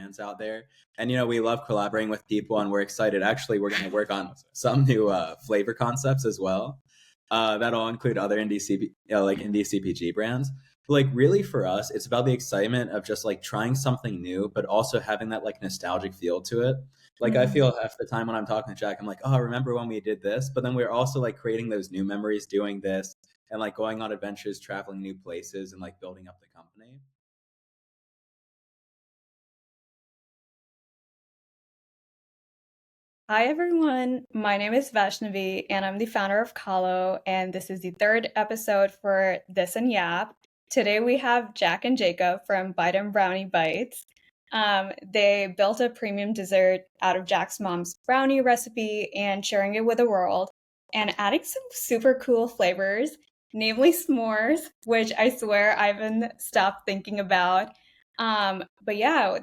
brands out there. And, we love collaborating with people, and we're excited. Actually, we're going to work on some new flavor concepts as well. That'll include other indie CPG brands. But like really for us, it's about the excitement of just like trying something new, but also having that like nostalgic feel to it. Like I feel half the time when I'm talking to Jack, I'm like, oh, remember when we did this? But then we're also like creating those new memories doing this and like going on adventures, traveling new places, and like building up the company. Hi everyone, my name is Vaishnavi and I'm the founder of khaa-lo, and this is the third episode for This and Yap. Today we have Jack and Jacob from Bite and Brownie Bites. They built a premium dessert out of Jack's mom's brownie recipe and sharing it with the world and adding some super cool flavors, namely s'mores, which I swear I haven't stopped thinking about. But yeah,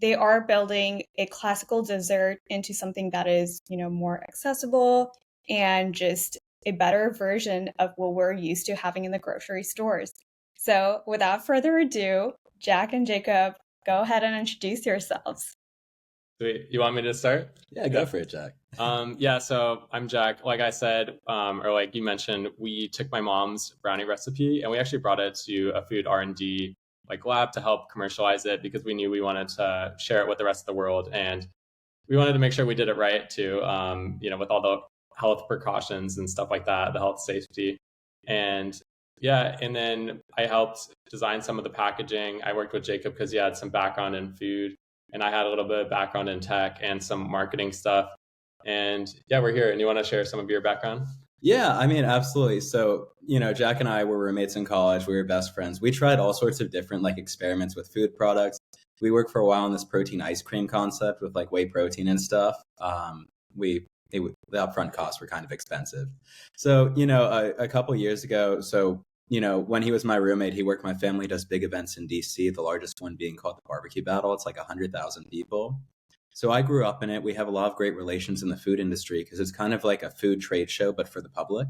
they are building a classical dessert into something that is, more accessible and just a better version of what we're used to having in the grocery stores. So without further ado, Jack and Jacob, go ahead and introduce yourselves. Sweet. You want me to start? Yeah, go for it, Jack. So I'm Jack. Like I said, or like you mentioned, we took my mom's brownie recipe and we actually brought it to a food R&D like lab to help commercialize it because we knew we wanted to share it with the rest of the world, and we wanted to make sure we did it right too. With all the health precautions and stuff like that, the health safety, and and then I helped design some of the packaging. I worked with Jacob because he had some background in food, and I had a little bit of background in tech and some marketing stuff. And we're here. And you want to share some of your background? Yeah, I mean, absolutely. So, Jack and I were roommates in college. We were best friends. We tried all sorts of different like experiments with food products. We worked for a while on this protein ice cream concept with like whey protein and stuff. The upfront costs were kind of expensive. So, a couple years ago, when he was my roommate, he worked. My family does big events in DC, the largest one being called the Barbecue Battle. It's like 100,000 people. So I grew up in it. We have a lot of great relations in the food industry because it's kind of like a food trade show, but for the public.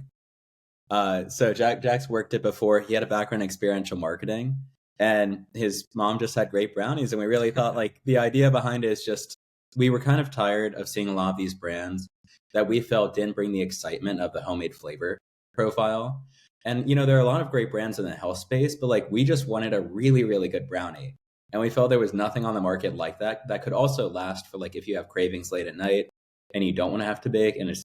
So Jack's worked it before. He had a background in experiential marketing, and his mom just had great brownies. And we really thought like the idea behind it is just, we were kind of tired of seeing a lot of these brands that we felt didn't bring the excitement of the homemade flavor profile. And, there are a lot of great brands in the health space, but like we just wanted a really, really good brownie. And we felt there was nothing on the market like that could also last for like if you have cravings late at night and you don't want to have to bake. And it's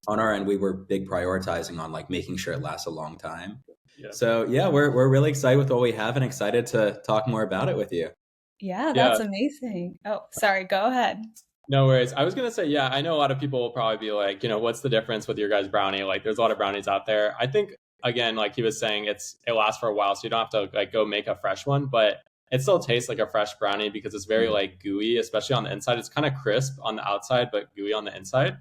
on our end, we were big prioritizing on like making sure it lasts a long time. Yeah. So we're really excited with what we have and excited to talk more about it with you. Yeah, that's amazing. Oh, sorry, go ahead. No worries. I was going to say, I know a lot of people will probably be like, what's the difference with your guys' brownie? Like there's a lot of brownies out there. I think, again, like he was saying, it lasts for a while, so you don't have to like go make a fresh one, but it still tastes like a fresh brownie because it's very like gooey, especially on the inside. It's kind of crisp on the outside, but gooey on the inside.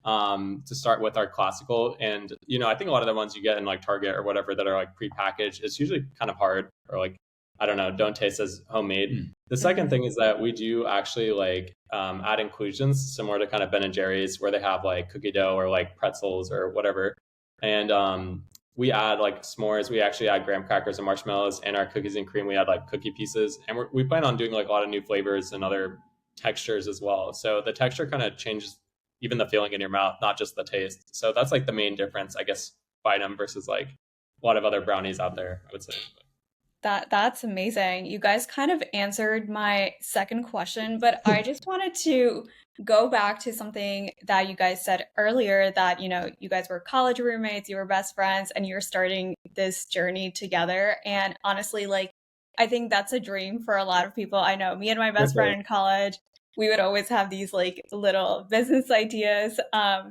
To start with our classical. And, I think a lot of the ones you get in like Target or whatever that are like prepackaged, it's usually kind of hard or like, I don't know, don't taste as homemade. The second thing is that we do actually like add inclusions similar to kind of Ben & Jerry's where they have like cookie dough or like pretzels or whatever. And we add like s'mores. We actually add graham crackers and marshmallows, and our cookies and cream, we add like cookie pieces. And we plan on doing like a lot of new flavors and other textures as well. So the texture kind of changes even the feeling in your mouth, not just the taste. So that's like the main difference, I guess, by them versus like a lot of other brownies out there, I would say. That's amazing. You guys kind of answered my second question, but I just wanted to go back to something that you guys said earlier that, you guys were college roommates, you were best friends, and you're starting this journey together. And honestly, like, I think that's a dream for a lot of people. I know me and my best friend in college, we would always have these like little business ideas.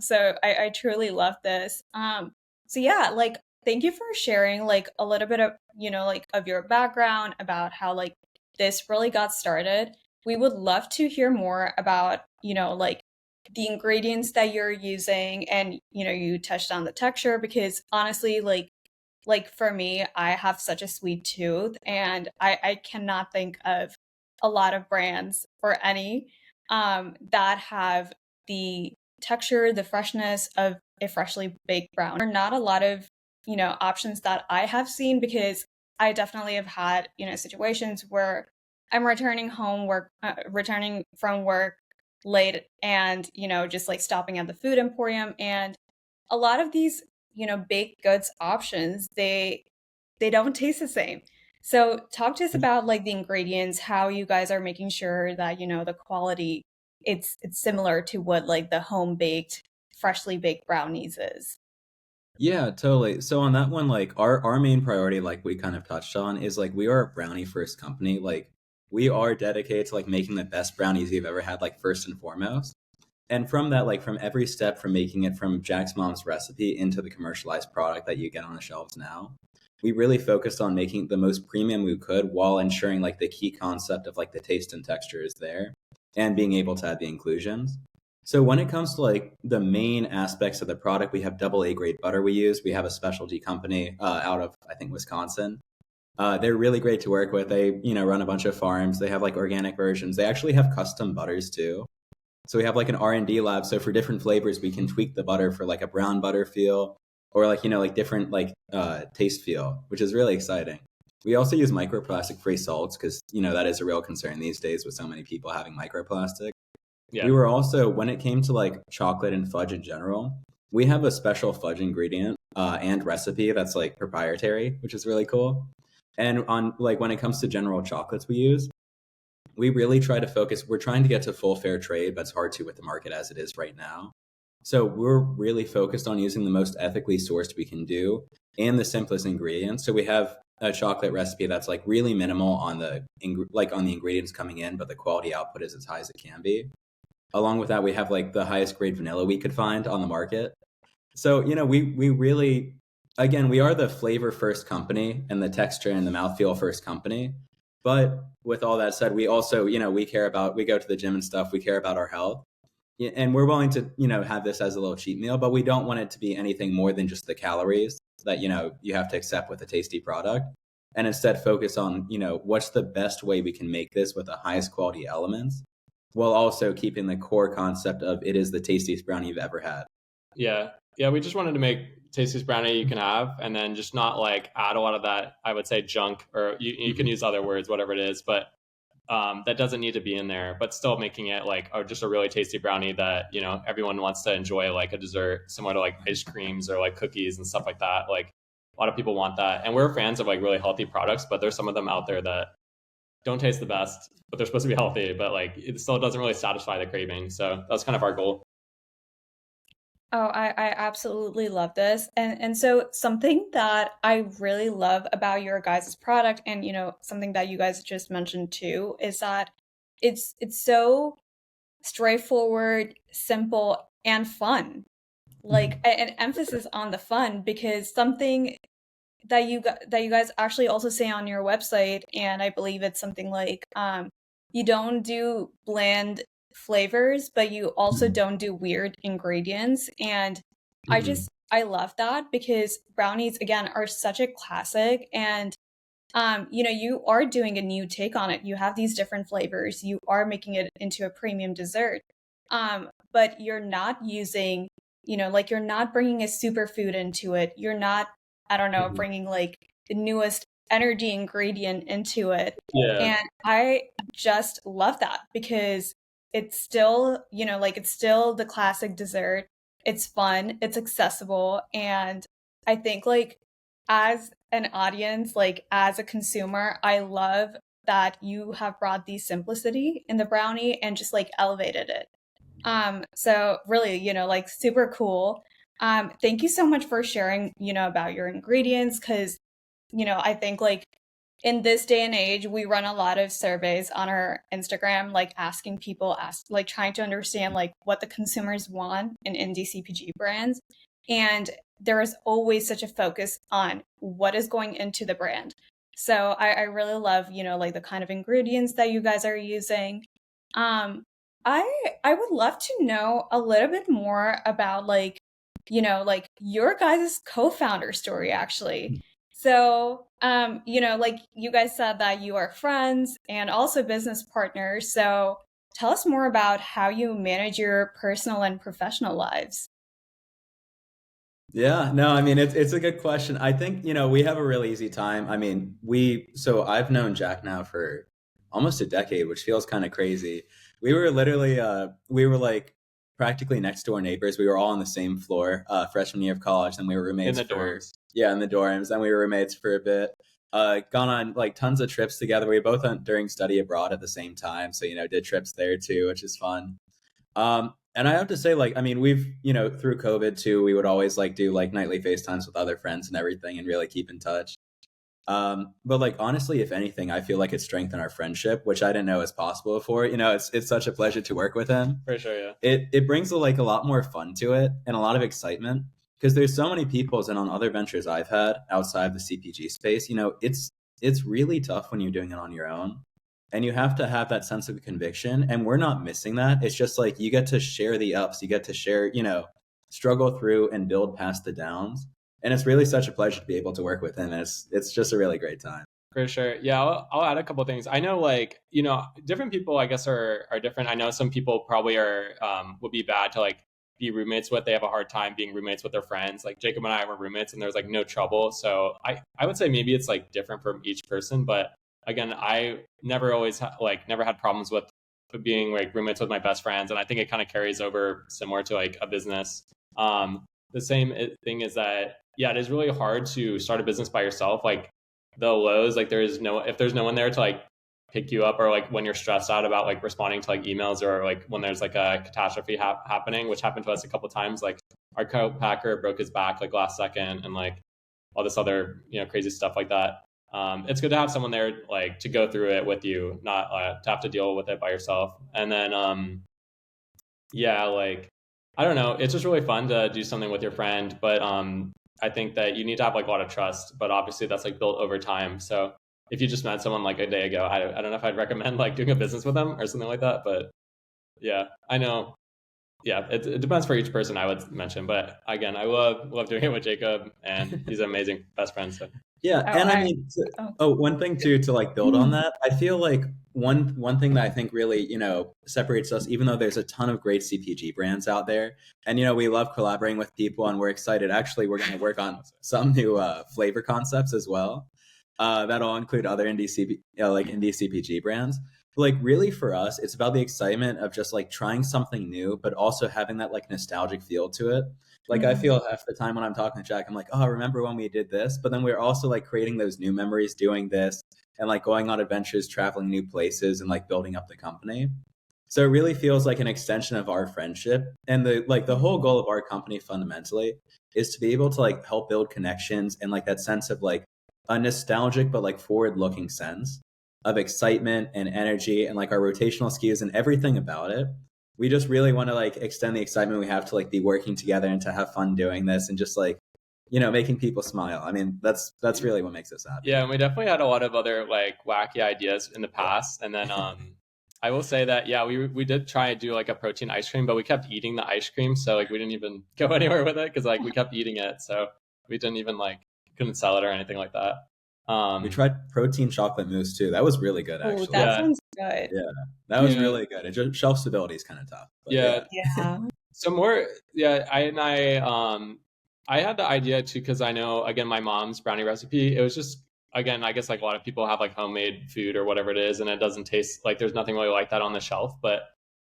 So I truly love this. Like, thank you for sharing like a little bit of, like of your background about how like this really got started. We would love to hear more about, like the ingredients that you're using, and, you touched on the texture because honestly, like for me, I have such a sweet tooth and I cannot think of a lot of brands or any that have the texture, the freshness of a freshly baked brownie. There are not a lot of options that I have seen because I definitely have had, situations where I'm returning from work late and, just like stopping at the food emporium, and a lot of these, baked goods options, they don't taste the same. So talk to us about like the ingredients, how you guys are making sure that, the quality it's similar to what like the home baked, freshly baked brownies is. Yeah, totally. So on that one, like our main priority, like we kind of touched on, is like we are a brownie first company. Like we are dedicated to like making the best brownies you've ever had, like first and foremost. And from that, like from every step from making it from Jack's mom's recipe into the commercialized product that you get on the shelves now, we really focused on making it the most premium we could while ensuring like the key concept of like the taste and texture is there and being able to add the inclusions. So when it comes to like the main aspects of the product, we have double A grade butter we use. We have a specialty company out of I think Wisconsin. They're really great to work with. They run a bunch of farms. They have like organic versions. They actually have custom butters too. So we have like an R&D lab. So for different flavors, we can tweak the butter for like a brown butter feel or like, like different like taste feel, which is really exciting. We also use microplastic free salts because, that is a real concern these days with so many people having microplastic. We Yeah. were also, when it came to like chocolate and fudge in general, we have a special fudge ingredient and recipe that's like proprietary, which is really cool. And on like when it comes to general chocolates we use, we really try to focus. We're trying to get to full fair trade, but it's hard to with the market as it is right now. So we're really focused on using the most ethically sourced we can do and the simplest ingredients. So we have a chocolate recipe that's like really minimal on the on the ingredients coming in, but the quality output is as high as it can be. Along with that, we have like the highest grade vanilla we could find on the market. So, we really, again, we are the flavor first company and the texture and the mouthfeel first company. But with all that said, we also, we go to the gym and stuff. We care about our health. Yeah, and we're willing to, have this as a little cheat meal, but we don't want it to be anything more than just the calories that, you have to accept with a tasty product. And instead focus on, what's the best way we can make this with the highest quality elements while also keeping the core concept of it is the tastiest brownie you've ever had. Yeah. Yeah. We just wanted to make tastiest brownie you can have and then just not like add a lot of that, I would say junk, or you can use other words, whatever it is, but that doesn't need to be in there, but still making it like just a really tasty brownie that, everyone wants to enjoy like a dessert similar to like ice creams or like cookies and stuff like that. Like a lot of people want that. And we're fans of like really healthy products, but there's some of them out there that don't taste the best, but they're supposed to be healthy, but like it still doesn't really satisfy the craving. So that's kind of our goal. Oh, I absolutely love this. And so something that I really love about your guys' product and something that you guys just mentioned too is that it's so straightforward, simple, and fun. Like an emphasis on the fun because something that you guys actually also say on your website, and I believe it's something like you don't do bland flavors, but you also don't do weird ingredients. And I love that because brownies again are such a classic, and you are doing a new take on it. You have these different flavors. You are making it into a premium dessert. But you're not using, like you're not bringing a superfood into it. You're not, I don't know, bringing like the newest energy ingredient into it. Yeah. And I just love that because it's still, like it's still the classic dessert. It's fun, it's accessible, and I think like as an audience, like as a consumer, I love that you have brought the simplicity in the brownie and just like elevated it. So really, like super cool. Thank you so much for sharing, about your ingredients because, I think like in this day and age, we run a lot of surveys on our Instagram, like asking people, like trying to understand like what the consumers want in indie CPG brands. And there is always such a focus on what is going into the brand. So I really love, like the kind of ingredients that you guys are using. Um, I I would love to know a little bit more about like, like your guys' co-founder story actually. So, like you guys said that you are friends and also business partners. So tell us more about how you manage your personal and professional lives. Yeah, no, I mean it's a good question. I think, we have a really easy time. I mean, so I've known Jack now for almost a decade, which feels kind of crazy. We were literally we were like practically next door neighbors. We were all on the same floor freshman year of college, and we were In roommates the for dorms. in the dorms, and we were roommates for a bit. Gone on like tons of trips together. We both went during study abroad at the same time, so did trips there too, which is fun. And I have to say, like, I mean, we've, through COVID too, we would always like do like nightly FaceTimes with other friends and everything and really keep in touch. But like, honestly, if anything, I feel like it's strengthened our friendship, which I didn't know was possible before. It's such a pleasure to work with him. For sure, yeah. It brings like a lot more fun to it and a lot of excitement because there's so many peoples, and on other ventures I've had outside the CPG space, it's really tough when you're doing it on your own. And you have to have that sense of conviction. And we're not missing that. It's just like you get to share the ups, you get to share, struggle through and build past the downs. And it's really such a pleasure to be able to work with him. And it's just a really great time. For sure. Yeah, I'll add a couple of things. I know, like, different people, I guess, are different. I know some people probably would be bad to like be roommates with. They have a hard time being roommates with their friends. Like Jacob and I were roommates, and there's like no trouble. So I would say maybe it's like different from each person. But again, I never never had problems with being like roommates with my best friends, and I think it kind of carries over similar to like a business. The same thing is that it is really hard to start a business by yourself. Like the lows, like if there's no one there to like pick you up, or like when you're stressed out about like responding to like emails, or like when there's like a catastrophe happening, which happened to us a couple of times. Like our co-packer broke his back like last second, and like all this other crazy stuff like that. It's good to have someone there like to go through it with you, not to have to deal with it by yourself. And then like I don't know, it's just really fun to do something with your friend, but I think that you need to have like a lot of trust, but obviously that's like built over time. So if you just met someone like a day ago, I don't know if I'd recommend like doing a business with them or something like that. But yeah, I know. Yeah, it depends for each person, I would mention. But again, I love doing it with Jacob, and he's an amazing best friend. So Yeah, and I mean, one thing too to like build on that, I feel like one thing that I think really separates us, even though there's a ton of great CPG brands out there, and we love collaborating with people, and we're excited. Actually, we're going to work on some new flavor concepts as well. That'll include other indie CPG brands. But like really for us, it's about the excitement of just like trying something new, but also having that like nostalgic feel to it. Like I feel half the time when I'm talking to Jack, I'm like, oh, remember when we did this? But then we're also like creating those new memories doing this, and like going on adventures, traveling new places, and like building up the company. So it really feels like an extension of our friendship. And the whole goal of our company fundamentally is to be able to like help build connections and like that sense of like a nostalgic but like forward looking sense of excitement and energy, and like our rotational skis and everything about it. We just really want to like extend the excitement we have to like be working together and to have fun doing this, and just like making people smile. I mean, that's really what makes us happy. Yeah, and we definitely had a lot of other like wacky ideas in the past. And then I will say that we did try and do like a protein ice cream, but we kept eating the ice cream, so like we didn't even go anywhere with it because like we kept eating it, so we didn't even like couldn't sell it or anything like that. We tried protein chocolate mousse too. That was really good, actually. That sounds good. Yeah, that was really good. It just, shelf stability is kind of tough. But yeah. So more, I had the idea too because I know again my mom's brownie recipe. It was just again I guess like a lot of people have like homemade food or whatever it is, and it doesn't taste like there's nothing really like that on the shelf. But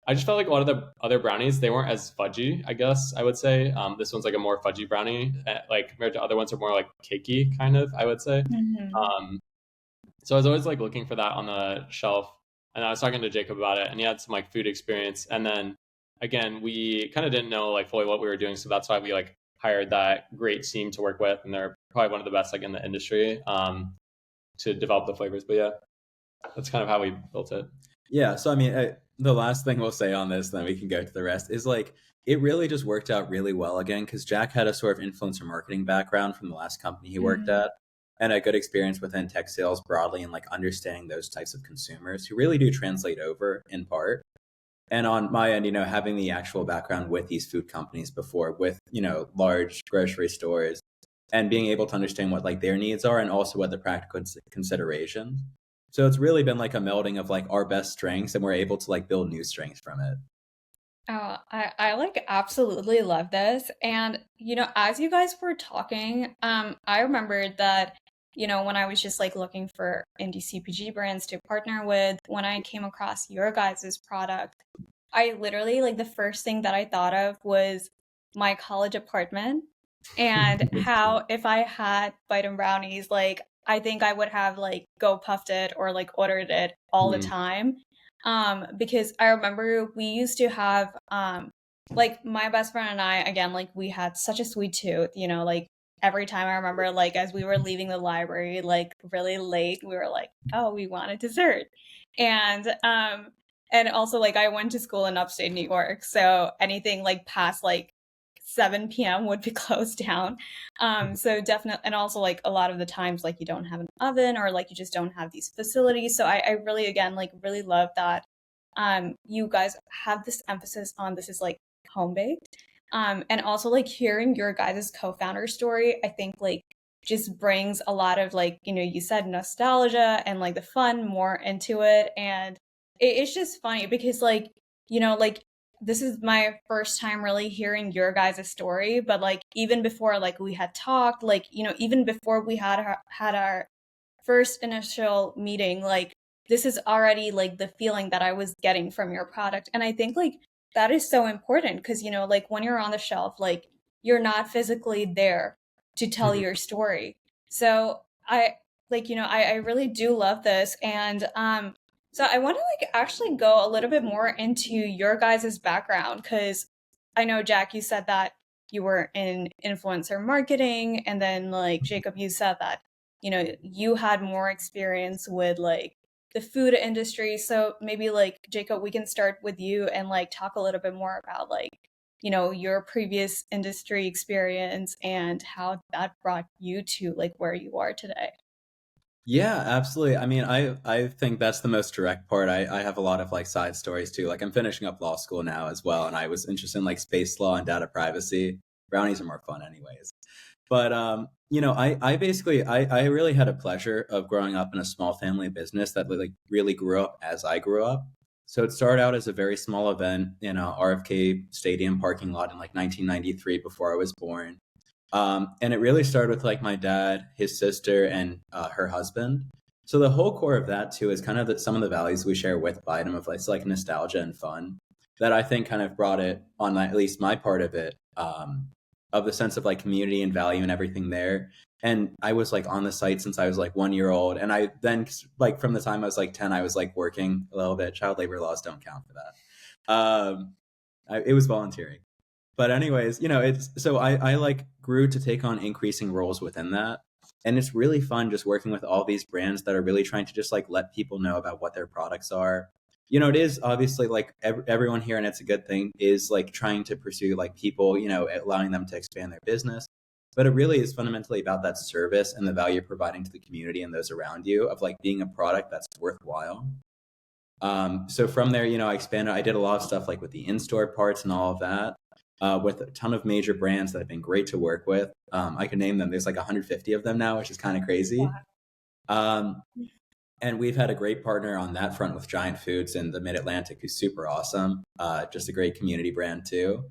I just felt like a lot of the other brownies, they weren't as fudgy, I guess I would say. This one's like a more fudgy brownie, like compared to other ones are more like cakey kind of, I would say. So I was always like looking for that on the shelf, and I was talking to Jacob about it, and he had some like food experience. And then again, we kind of didn't know like fully what we were doing, so that's why we like hired that great team to work with, and they're probably one of the best like in the industry to develop the flavors. But yeah, that's kind of how we built it. Yeah, so I mean, the last thing we'll say on this, then we can go to the rest, is like it really just worked out really well again because Jack had a sort of influencer marketing background from the last company he worked at, and a good experience within tech sales broadly, and like understanding those types of consumers who really do translate over in part. And on my end, having the actual background with these food companies before, with large grocery stores, and being able to understand what like their needs are and also what the practical considerations. So it's really been like a melding of like our best strengths, and we're able to like build new strengths from it. Oh, I like absolutely love this. And as you guys were talking, I remembered that when I was just like looking for indie CPG brands to partner with, when I came across your guys' product, I literally like the first thing that I thought of was my college apartment and how if I had Bite and Brownies, like I think I would have like go puffed it or like ordered it all the Mm. time. Because I remember we used to have like my best friend and I, again, like we had such a sweet tooth, like every time I remember like as we were leaving the library, like really late, we were like, oh, we want a dessert. And also like I went to school in upstate New York, so anything like past like 7 p.m. would be closed down. So definitely, and also like a lot of the times like you don't have an oven or like you just don't have these facilities. So I really again like really love that you guys have this emphasis on this is like home baked. And also like hearing your guys' co-founder story, I think like just brings a lot of like, you said nostalgia and like the fun more into it. And it's just funny because like, like this is my first time really hearing your guys' story, but like even before like we had talked, like, even before we had our first initial meeting, like this is already like the feeling that I was getting from your product. And I think like that is so important because, like when you're on the shelf, like you're not physically there to tell Mhm. your story. So I like, I really do love this. And so I want to like actually go a little bit more into your guys' background because I know Jack, you said that you were in influencer marketing, and then like Jacob, you said that you had more experience with like the food industry. So maybe like Jacob, we can start with you and like talk a little bit more about like your previous industry experience and how that brought you to like where you are today. Yeah, absolutely. I mean, I think that's the most direct part. I have a lot of like side stories too. Like I'm finishing up law school now as well, and I was interested in like space law and data privacy. Brownies are more fun anyways. But I basically I really had a pleasure of growing up in a small family business that like really grew up as I grew up. So it started out as a very small event in a RFK Stadium parking lot in like 1993 before I was born. And it really started with like my dad, his sister, and her husband. So the whole core of that too is kind of some of the values we share with Biden of like nostalgia and fun that I think kind of brought it on at least my part of it, of the sense of like community and value and everything there. And I was like on the site since I was like 1 year old, and I then like from the time I was like 10, I was like working a little bit. Child labor laws don't count for that. It was volunteering. But anyways, it's so I like grew to take on increasing roles within that. And it's really fun just working with all these brands that are really trying to just like let people know about what their products are. It is obviously like everyone here, and it's a good thing, is like trying to pursue like people, allowing them to expand their business. But it really is fundamentally about that service and the value you're providing to the community and those around you of like being a product that's worthwhile. So from there, I expanded. I did a lot of stuff like with the in-store parts and all of that, with a ton of major brands that have been great to work with. I can name them. There's like 150 of them now, which is kind of crazy. Um, and we've had a great partner on that front with Giant Foods in the Mid-Atlantic, who's super awesome. Just a great community brand too.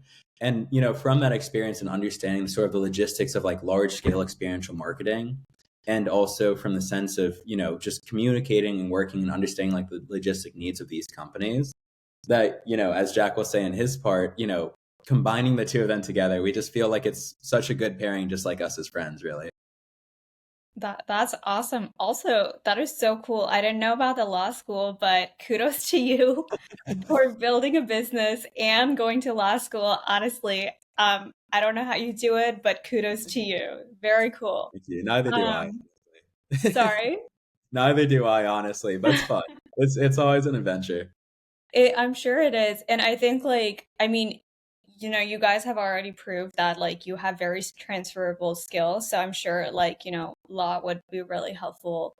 And from that experience and understanding sort of the logistics of like large-scale experiential marketing, and also from the sense of just communicating and working and understanding like the logistic needs of these companies, that as Jack will say in his part, combining the two of them together, we just feel like it's such a good pairing, just like us as friends, really. That's awesome. Also, that is so cool. I didn't know about the law school, but kudos to you for building a business and going to law school. Honestly, I don't know how you do it, but kudos to you. Very cool. Thank you. Neither do I. Um, Sorry. Neither do I, honestly, but it's fun. It's always an adventure. I'm sure it is. And I think like, I mean, you guys have already proved that like you have very transferable skills. So I'm sure like, law would be really helpful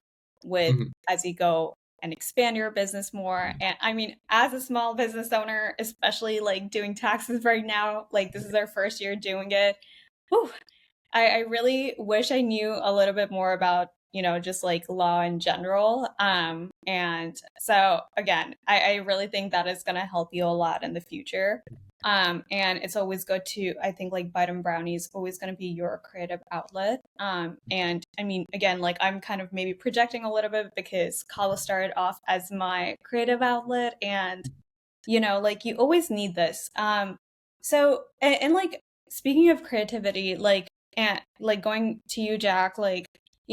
with Mhm. as you go and expand your business more. And I mean, as a small business owner, especially like doing taxes right now, like this is our first year doing it. Whew, I really wish I knew a little bit more about, just like law in general. And so again, I really think that is going to help you a lot in the future. And it's always good to, I think, like Bite and Brownie is always going to be your creative outlet. And I mean, again, like I'm kind of maybe projecting a little bit because khaa-lo started off as my creative outlet, and like you always need this. So and like speaking of creativity, like and like going to you, Jack, like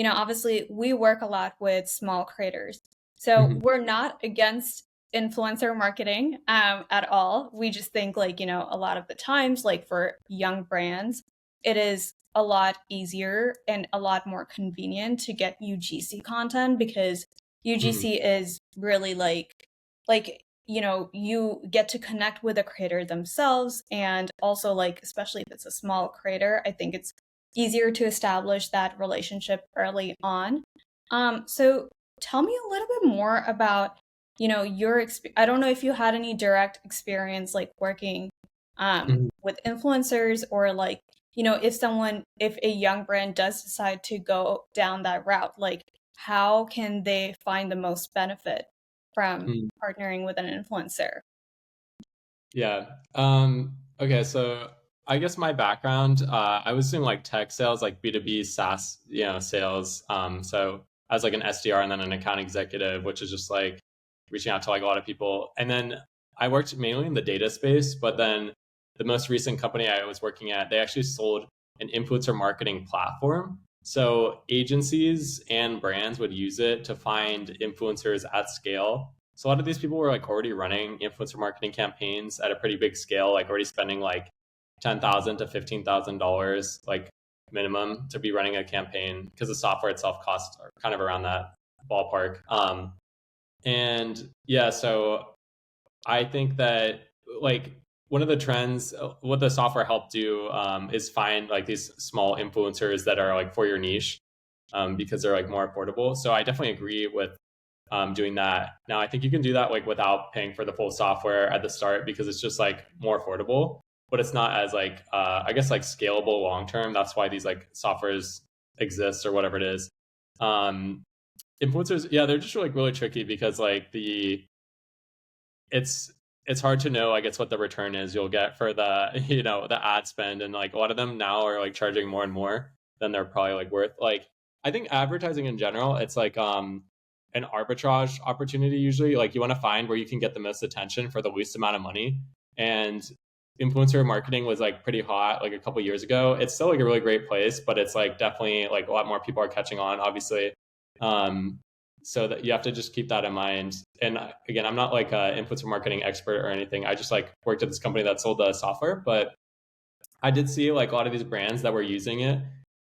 obviously we work a lot with small creators, so Mhm. we're not against influencer marketing at all. We just think like a lot of the times, like for young brands, it is a lot easier and a lot more convenient to get UGC content because Mhm. UGC is really like you get to connect with the creator themselves, and also like especially if it's a small creator, I think it's easier to establish that relationship early on. So tell me a little bit more about your I don't know if you had any direct experience like working Mhm. with influencers, or like if a young brand does decide to go down that route, like how can they find the most benefit from Mhm. partnering with an influencer? Yeah. Okay. So I guess my background, I was doing like tech sales, like B2B SaaS, sales. So I was like an SDR and then an account executive, which is just like reaching out to like a lot of people. And then I worked mainly in the data space, but then the most recent company I was working at, they actually sold an influencer marketing platform. So agencies and brands would use it to find influencers at scale. So a lot of these people were like already running influencer marketing campaigns at a pretty big scale, like already spending like $10,000 to $15,000 like minimum to be running a campaign because the software itself costs are kind of around that ballpark. And yeah, so I think that like one of the trends, what the software helped do is find like these small influencers that are like for your niche because they're like more affordable. So I definitely agree with doing that. Now, I think you can do that like without paying for the full software at the start because it's just like more affordable, but it's not as like I guess like scalable long term. That's why these like softwares exist or whatever it is. Um, Influencers, yeah, they're just like really tricky because like it's it's hard to know I guess what the return is you'll get for the the ad spend, and like a lot of them now are like charging more and more than they're probably like worth. Like I think advertising in general, it's like an arbitrage opportunity usually. Like you want to find where you can get the most attention for the least amount of money. And influencer marketing was like pretty hot like a couple years ago. It's still like a really great place, but it's like definitely like a lot more people are catching on, obviously. Um, so that you have to just keep that in mind. And again, I'm not like an influencer marketing expert or anything. I just like worked at this company that sold the software, but I did see like a lot of these brands that were using it,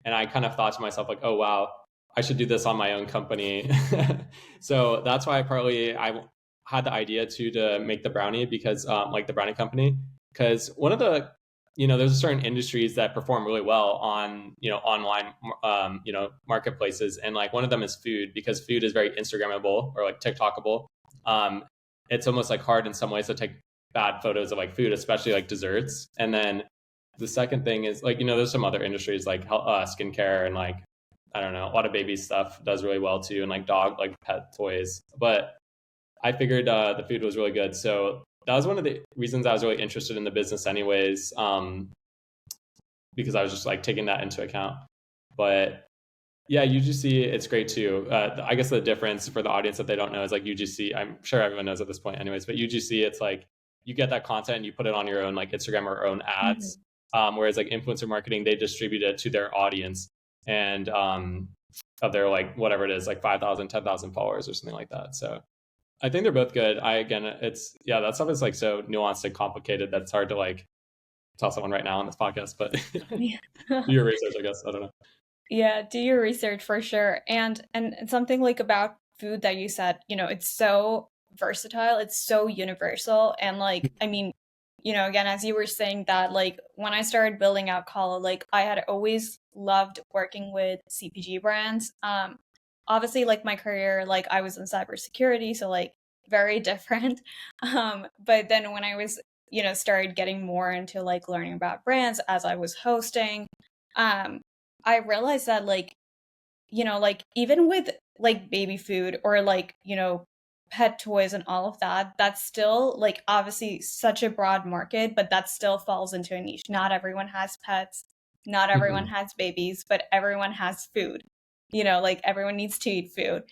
and I kind of thought to myself like, oh wow, I should do this on my own company. So that's why I had the idea to make the brownie because like the brownie company, because one of the there's certain industries that perform really well on online marketplaces, and like one of them is food because food is very Instagrammable or like TikTokable. Um, it's almost like hard in some ways to take bad photos of like food, especially like desserts. And then the second thing is like there's some other industries like skincare and like I don't know, a lot of baby stuff does really well too, and like dog like pet toys. But I figured the food was really good, so that was one of the reasons I was really interested in the business, anyways, because I was just like taking that into account. But yeah, UGC, it's great too. I guess the difference for the audience that they don't know is like UGC. I'm sure everyone knows at this point, anyways. But UGC, it's like you get that content and you put it on your own like Instagram or own Mhm. ads. Whereas like influencer marketing, they distribute it to their audience and of their like whatever it is, like 5,000, 10,000 followers or something like that. So I think they're both good. It's yeah, that stuff is like so nuanced and complicated that it's hard to like tell someone right now on this podcast. But Yeah. do your research, I guess. I don't know. Yeah, do your research for sure. And something like about food that you said, it's so versatile, it's so universal. And like, I mean, again, as you were saying that, like when I started building out khaa-lo, like I had always loved working with CPG brands. Obviously like my career, like I was in cybersecurity, so like very different. But then when I was, started getting more into like learning about brands as I was hosting, um, I realized that like, like even with like baby food or like, pet toys and all of that, that's still like obviously such a broad market, but that still falls into a niche. Not everyone has pets, not everyone Mhm. has babies, but everyone has food. Like everyone needs to eat food.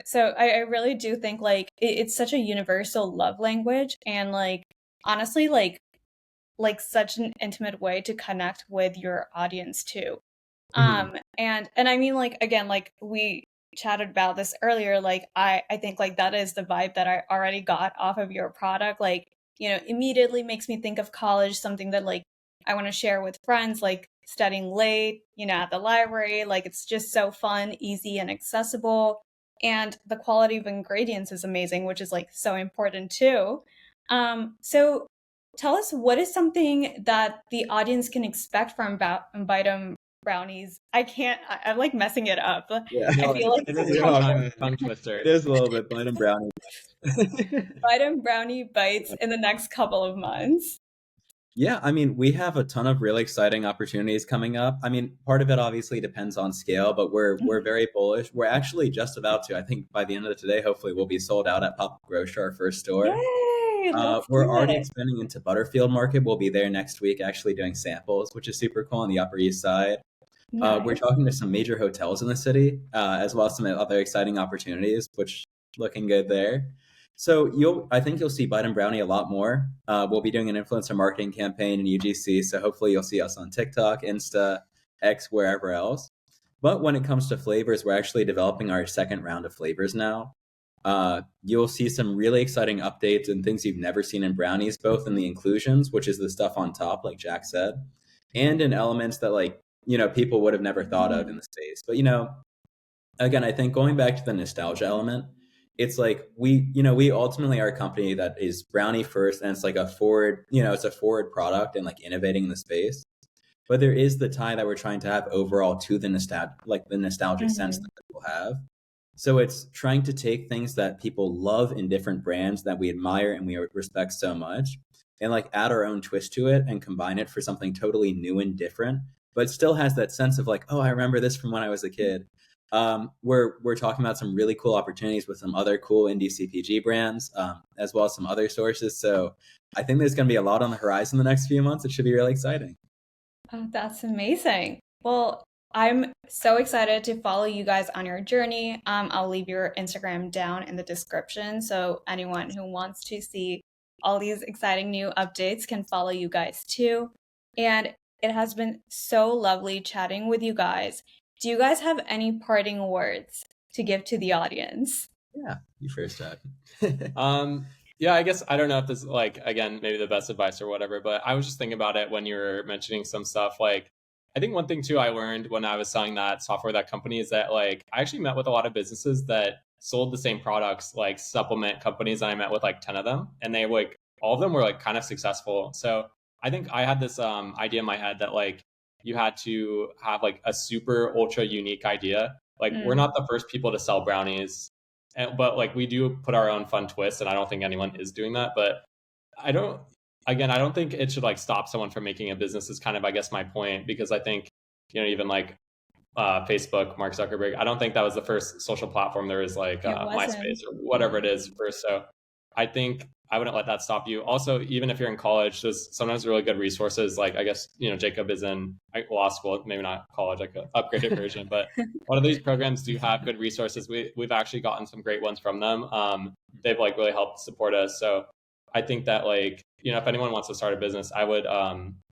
So I really do think like it's such a universal love language, and like honestly like such an intimate way to connect with your audience too. Mhm. And I mean, like, again, like we chatted about this earlier, like I think like that is the vibe that I already got off of your product. Like, immediately makes me think of college, something that like I want to share with friends, like studying late, at the library. Like it's just so fun, easy, and accessible. And the quality of ingredients is amazing, which is like so important too. So tell us, what is something that the audience can expect from Bitem brownies? I'm like messing it up. Yeah. I No, feel like it is You're a all tongue, good. tongue twister. It is a little bit bite and brownie. Bitem brownie bites in the next couple of months. Yeah, I mean, we have a ton of really exciting opportunities coming up. I mean, part of it obviously depends on scale, but we're Mhm. very bullish. We're actually just about to, I think by the end of today, hopefully we'll be sold out at Pop Grocer, our first store. Yay, let's We're do already it. expanding into Butterfield Market. We'll be there next week actually doing samples, which is super cool on the Upper East Side. We're Nice. talking to some major hotels in the city, as well as some other exciting opportunities, which looking good there. So I think you'll see Bite and Brownie a lot more. We'll be doing an influencer marketing campaign in UGC, so hopefully you'll see us on TikTok, Insta, X, wherever else. But when it comes to flavors, we're actually developing our second round of flavors now. You'll see some really exciting updates and things you've never seen in brownies, both in the inclusions, which is the stuff on top, like Jack said, and in elements that like people would have never thought of in the space. But again, I think going back to the nostalgia element, it's like we ultimately are a company that is brownie first, and it's like it's a forward product and like innovating in the space. But there is the tie that we're trying to have overall to the nostalgic sense that Mhm. people have. So it's trying to take things that people love in different brands that we admire and we respect so much, and like add our own twist to it and combine it for something totally new and different, but still has that sense of like, oh, I remember this from when I was a kid. We're talking about some really cool opportunities with some other cool indie CPG brands, as well as some other sources. So I think there's going to be a lot on the horizon the next few months. It should be really exciting. Oh, that's amazing. Well, I'm so excited to follow you guys on your journey. I'll leave your Instagram down in the description so anyone who wants to see all these exciting new updates can follow you guys too. And it has been so lovely chatting with you guys. Do you guys have any parting words to give to the audience? Yeah, you first, Jack. Um, yeah, I guess I don't know if this is like again maybe the best advice or whatever, but I was just thinking about it when you were mentioning some stuff. Like, I think one thing too I learned when I was selling that software that company is that like I actually met with a lot of businesses that sold the same products, like supplement companies, and I met with like 10 of them, and they like all of them were like kind of successful. So I think I had this idea in my head that like you had to have like a super ultra unique idea. Like we're Mm, not the first people to sell brownies, but like we do put our own fun twist, and I don't think anyone is doing that. But I don't, again, I don't think it should like stop someone from making a business. Is kind of I guess my point, because I think even like Facebook, Mark Zuckerberg, I don't think that was the first social platform. There is like it MySpace wasn't. or whatever it is first. So I think I wouldn't let that stop you. Also, even if you're in college, there's sometimes really good resources. Like I guess Jacob is in law school, maybe not college, like an upgraded version, but a lot of these programs do have good resources. We've actually gotten some great ones from them. They've like really helped support us. So I think that like if anyone wants to start a business, I would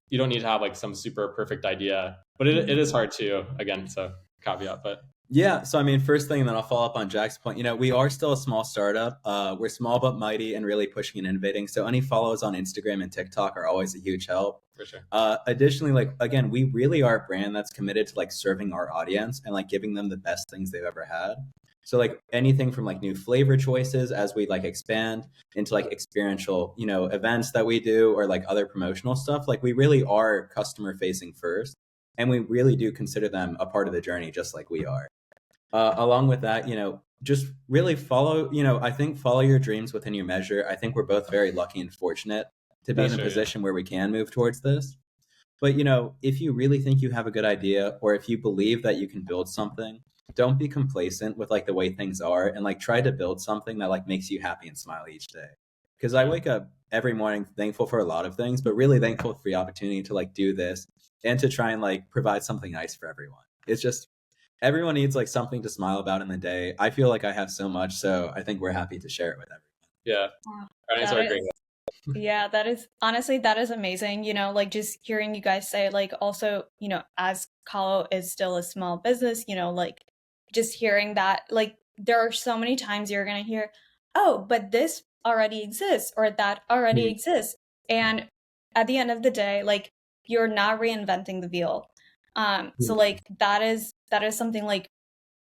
you don't need to have like some super perfect idea, but it is Mhm. hard too. Again, so caveat, but Yeah, so I mean, first thing, and then I'll follow up on Jack's point. We are still a small startup. We're small but mighty and really pushing and innovating. So any follows on Instagram and TikTok are always a huge help. for sure. Additionally, like again, we really are a brand that's committed to like serving our audience and like giving them the best things they've ever had. So like anything from like new flavor choices as we like expand into like experiential, events that we do or like other promotional stuff. Like we really are customer facing first, and we really do consider them a part of the journey, just like we are. Along with that, just really I think follow your dreams within your measure. I think we're both very lucky and fortunate to be in That's a true. Yeah. position where we can move towards this. But, if you really think you have a good idea or if you believe that you can build something, don't be complacent with like the way things are, and like try to build something that like makes you happy and smile each day. Because I wake up every morning thankful for a lot of things, but really thankful for the opportunity to like do this and to try and like provide something nice for everyone. It's just everyone needs like something to smile about in the day. I feel like I have so much, so I think we're happy to share it with everyone. Yeah. Wow. Brownies That are is great. Yeah, that is honestly, that is amazing. Like just hearing you guys say, like, also, as khaa-lo is still a small business, like just hearing that, like, there are so many times you're gonna hear, oh, but this already exists or that already exists. And at the end of the day, like, you're not reinventing the wheel. So like that is something like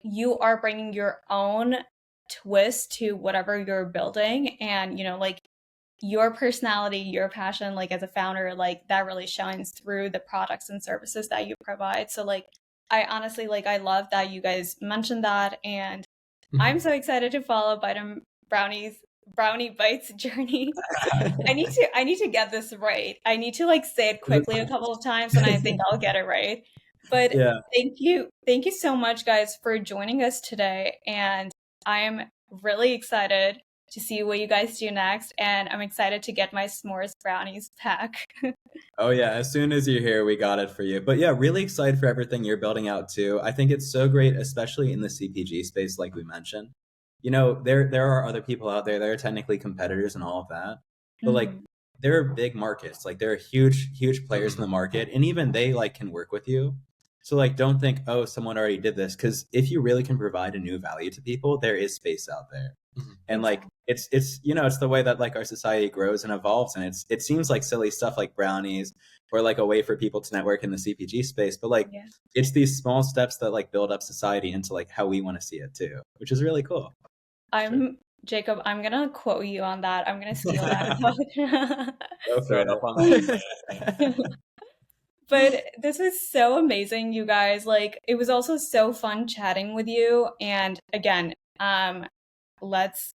you are bringing your own twist to whatever you're building, and like your personality, your passion, like as a founder, like that really shines through the products and services that you provide. So like I honestly, like, I love that you guys mentioned that, and I'm so excited to follow Brownie Bites journey. I need to get this right. I need to like say it quickly a couple of times, and I think I'll get it right. But Yeah. thank you so much, guys, for joining us today, and I'm really excited to see what you guys do next, and I'm excited to get my s'mores brownies pack. Oh yeah, as soon as you're here, we got it for you. But yeah, really excited for everything you're building out too. I think it's so great, especially in the CPG space, like we mentioned. There are other people out there that are technically competitors and all of that, but like Mhm. there are big markets, like there are huge players in the market, and even they like can work with you. So like, don't think, oh, someone already did this, because if you really can provide a new value to people, there is space out there. And like Exactly. it's the way that like our society grows and evolves, and it seems like silly stuff like brownies or like a way for people to network in the CPG space, but like Yeah. it's these small steps that like build up society into like how we want to see it too, which is really cool. Jacob, I'm gonna quote you on that. I'm gonna steal that quote. Go for Showing up on that. it. But this was so amazing, you guys. Like, it was also so fun chatting with you. And again, let's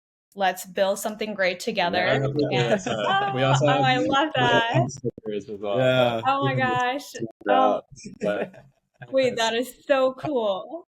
build something great together. Yeah, absolutely. And We also oh, have I love that. stickers as well. Yeah. Oh my gosh. Oh, But wait, that is so cool.